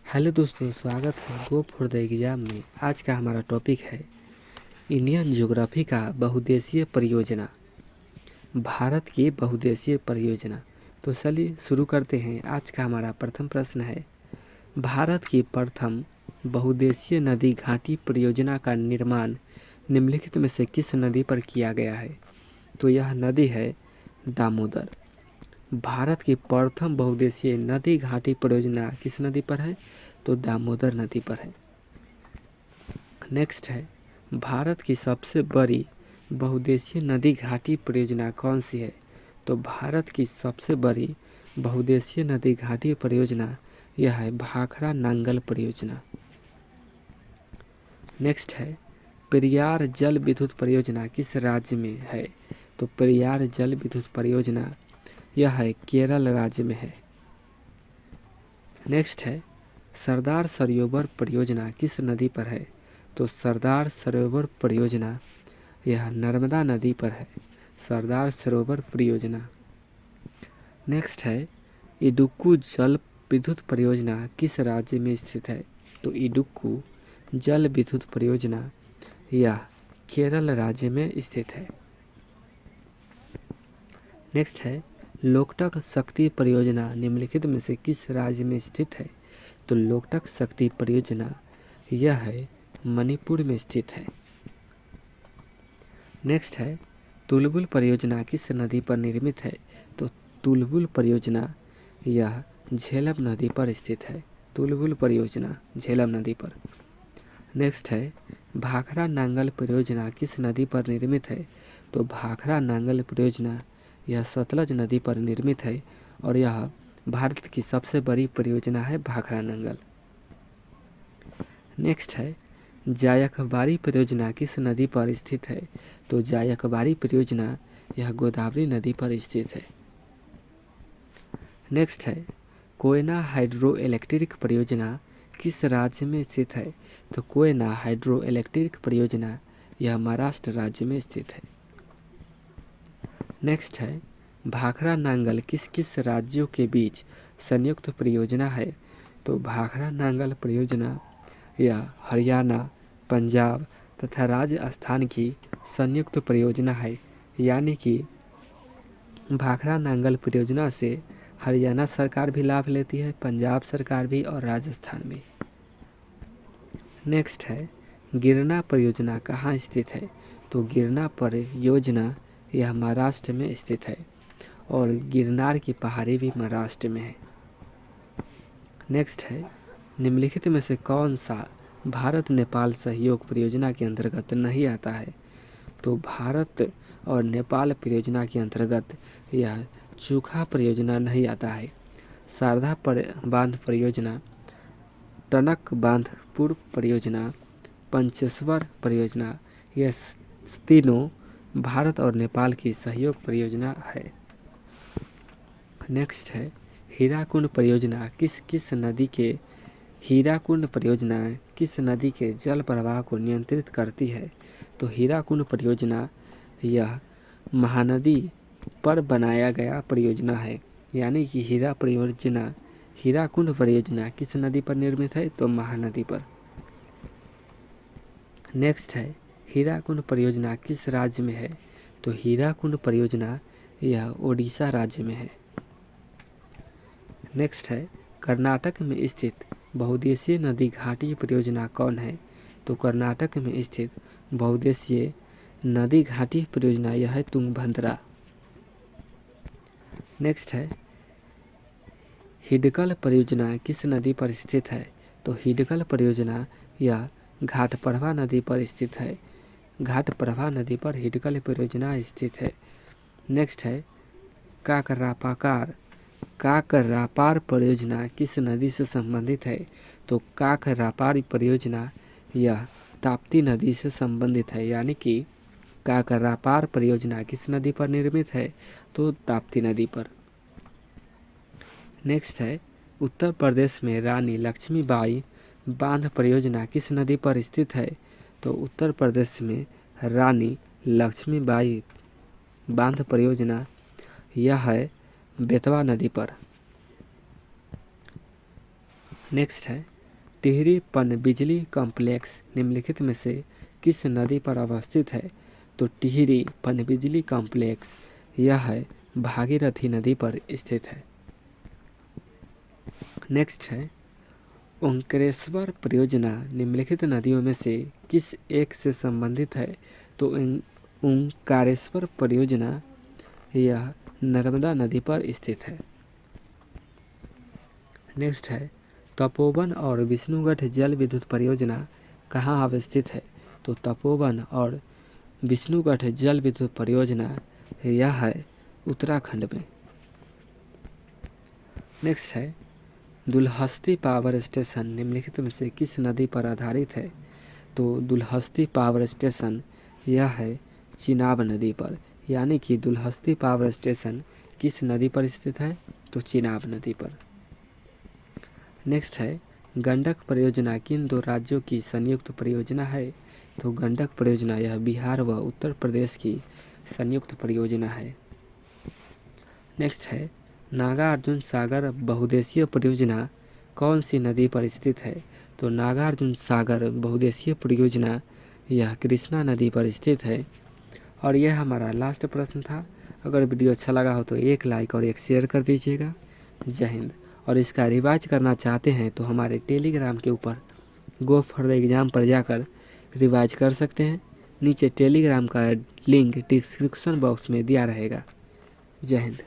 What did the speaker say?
Hello दोस्तों, स्वागत है गो फॉर द एग्ज़ाम में। आज का हमारा टॉपिक है इंडियन ज्योग्राफी का बहुउद्देशीय परियोजना, भारत की बहुउद्देशीय परियोजना। तो चलिए शुरू करते हैं। आज का हमारा प्रथम प्रश्न है, भारत की प्रथम बहुउद्देशीय नदी घाटी परियोजना का निर्माण निम्नलिखित में से किस नदी पर किया गया है? तो यह नदी है दामोदर। भारत की प्रथम बहुउद्देशीय नदी घाटी परियोजना किस नदी पर है? तो दामोदर नदी पर है। नेक्स्ट है, भारत की सबसे बड़ी बहुउद्देशीय नदी घाटी परियोजना कौन सी है? तो भारत की सबसे बड़ी बहुउद्देशीय नदी घाटी परियोजना यह है भाखड़ा नांगल परियोजना। नेक्स्ट है, पेरियार जल विद्युत परियोजना किस राज्य में है? तो पेरियार जल विद्युत परियोजना यह है केरल राज्य में है। नेक्स्ट है, सरदार सरोवर परियोजना किस नदी पर है? तो सरदार सरोवर परियोजना यह नर्मदा नदी पर है। सरदार सरोवर परियोजना। नेक्स्ट है, इडुक्कू जल विद्युत परियोजना किस राज्य में स्थित है? तो इडुक्कू जल विद्युत परियोजना यह केरल राज्य में स्थित है। नेक्स्ट है, लोकटक शक्ति परियोजना निम्नलिखित में से किस राज्य में स्थित है? तो लोकटक शक्ति परियोजना यह है मणिपुर में स्थित है। नेक्स्ट है, तुलबुल परियोजना किस नदी पर निर्मित है? तो तुलबुल परियोजना यह झेलम नदी पर स्थित है। तुलबुल परियोजना झेलम नदी पर। नेक्स्ट है, भाखड़ा नांगल परियोजना किस नदी पर निर्मित है? तो भाखड़ा नांगल परियोजना यह सतलज नदी पर निर्मित है और यह भारत की सबसे बड़ी परियोजना है भाखड़ा नांगल। नेक्स्ट है, जायकबाड़ी परियोजना किस नदी पर स्थित है? तो जायकबाड़ी परियोजना यह गोदावरी नदी पर स्थित है। नेक्स्ट है, कोयना हाइड्रो इलेक्ट्रिक परियोजना किस राज्य में स्थित है? तो कोयना हाइड्रो इलेक्ट्रिक परियोजना यह महाराष्ट्र राज्य में स्थित है। नेक्स्ट है, भाखड़ा नांगल किस किस राज्यों के बीच संयुक्त परियोजना है? तो भाखड़ा नांगल परियोजना यह हरियाणा, पंजाब तथा राजस्थान की संयुक्त परियोजना है। यानी कि भाखड़ा नांगल परियोजना से हरियाणा सरकार भी लाभ लेती है, पंजाब सरकार भी और राजस्थान भी। नेक्स्ट है, गिरना परियोजना कहाँ स्थित है? तो गिरना परियोजना यह महाराष्ट्र में स्थित है और गिरनार की पहाड़ी भी महाराष्ट्र में है। नेक्स्ट है, निम्नलिखित में से कौन सा भारत नेपाल सहयोग परियोजना के अंतर्गत नहीं आता है? तो भारत और नेपाल परियोजना के अंतर्गत यह चूखा परियोजना नहीं आता है। शारदा बांध परियोजना, टनक बांध पूर्व परियोजना, पंचेश्वर परियोजना यह तीनों भारत और नेपाल की सहयोग परियोजना है। नेक्स्ट है, हीराकुंड परियोजना किस नदी के हीराकुंड परियोजना किस नदी के जल प्रवाह को नियंत्रित करती है? तो हीराकुंड परियोजना यह महानदी पर बनाया गया परियोजना है। यानी कि हीराकुंड परियोजना किस नदी पर निर्मित है? तो महानदी पर। नेक्स्ट है, हीराकुंड परियोजना किस राज्य में है? तो हीराकुंड परियोजना यह ओडिशा राज्य में है। नेक्स्ट है, कर्नाटक में स्थित बहुउद्देशीय नदी घाटी परियोजना कौन है? तो कर्नाटक में स्थित बहुउद्देशीय नदी घाटी परियोजना यह है तुंगभद्रा। नेक्स्ट है, हिडकल परियोजना किस नदी पर स्थित है? तो हिडकल परियोजना यह घाटप्रभा नदी पर स्थित है। घाटप्रभा नदी पर हिडकल परियोजना स्थित है। नेक्स्ट है, काकरापार परियोजना किस नदी से संबंधित है? तो काकरापार परियोजना यह ताप्ती नदी से संबंधित है। यानी कि काकरापार परियोजना किस नदी पर निर्मित है? तो ताप्ती नदी पर। नेक्स्ट है, उत्तर प्रदेश में रानी लक्ष्मीबाई बांध परियोजना किस नदी पर स्थित है? तो उत्तर प्रदेश में रानी लक्ष्मीबाई बांध परियोजना यह है बेतवा नदी पर। नेक्स्ट है, टिहरी पनबिजली कॉम्प्लेक्स निम्नलिखित में से किस नदी पर अवस्थित है? तो टिहरी पनबिजली कॉम्प्लेक्स यह है भागीरथी नदी पर स्थित है। नेक्स्ट है ओंकारेश्वर परियोजना निम्नलिखित नदियों में से किस एक से संबंधित है? तो ओंकारेश्वर परियोजना यह नर्मदा नदी पर स्थित है। नेक्स्ट है तपोवन और विष्णुगढ़ जल विद्युत परियोजना कहाँ अवस्थित है? तो तपोवन और विष्णुगढ़ जल विद्युत परियोजना यह है उत्तराखंड में। नेक्स्ट है दुलहस्ती पावर स्टेशन निम्नलिखित में से किस नदी पर आधारित है? तो दुलहस्ती पावर स्टेशन यह है चिनाब नदी पर, यानी कि दुलहस्ती पावर स्टेशन किस नदी पर स्थित है? तो चिनाब नदी पर। नेक्स्ट है गंडक परियोजना किन दो राज्यों की संयुक्त परियोजना है? तो गंडक परियोजना यह बिहार व उत्तर प्रदेश की संयुक्त परियोजना है। नेक्स्ट है नागार्जुन सागर बहुउद्देशीय परियोजना कौन सी नदी पर स्थित है? तो नागार्जुन सागर बहुउद्देशीय परियोजना यह कृष्णा नदी पर स्थित है। और यह हमारा लास्ट प्रश्न था। अगर वीडियो अच्छा लगा हो तो एक लाइक और एक शेयर कर दीजिएगा। जय हिंद। और इसका रिवाइज करना चाहते हैं तो हमारे टेलीग्राम के ऊपर गो फॉर द एग्ज़ाम पर जाकर रिवाइज कर सकते हैं। नीचे टेलीग्राम का लिंक डिस्क्रिप्शन बॉक्स में दिया रहेगा। जय हिंद।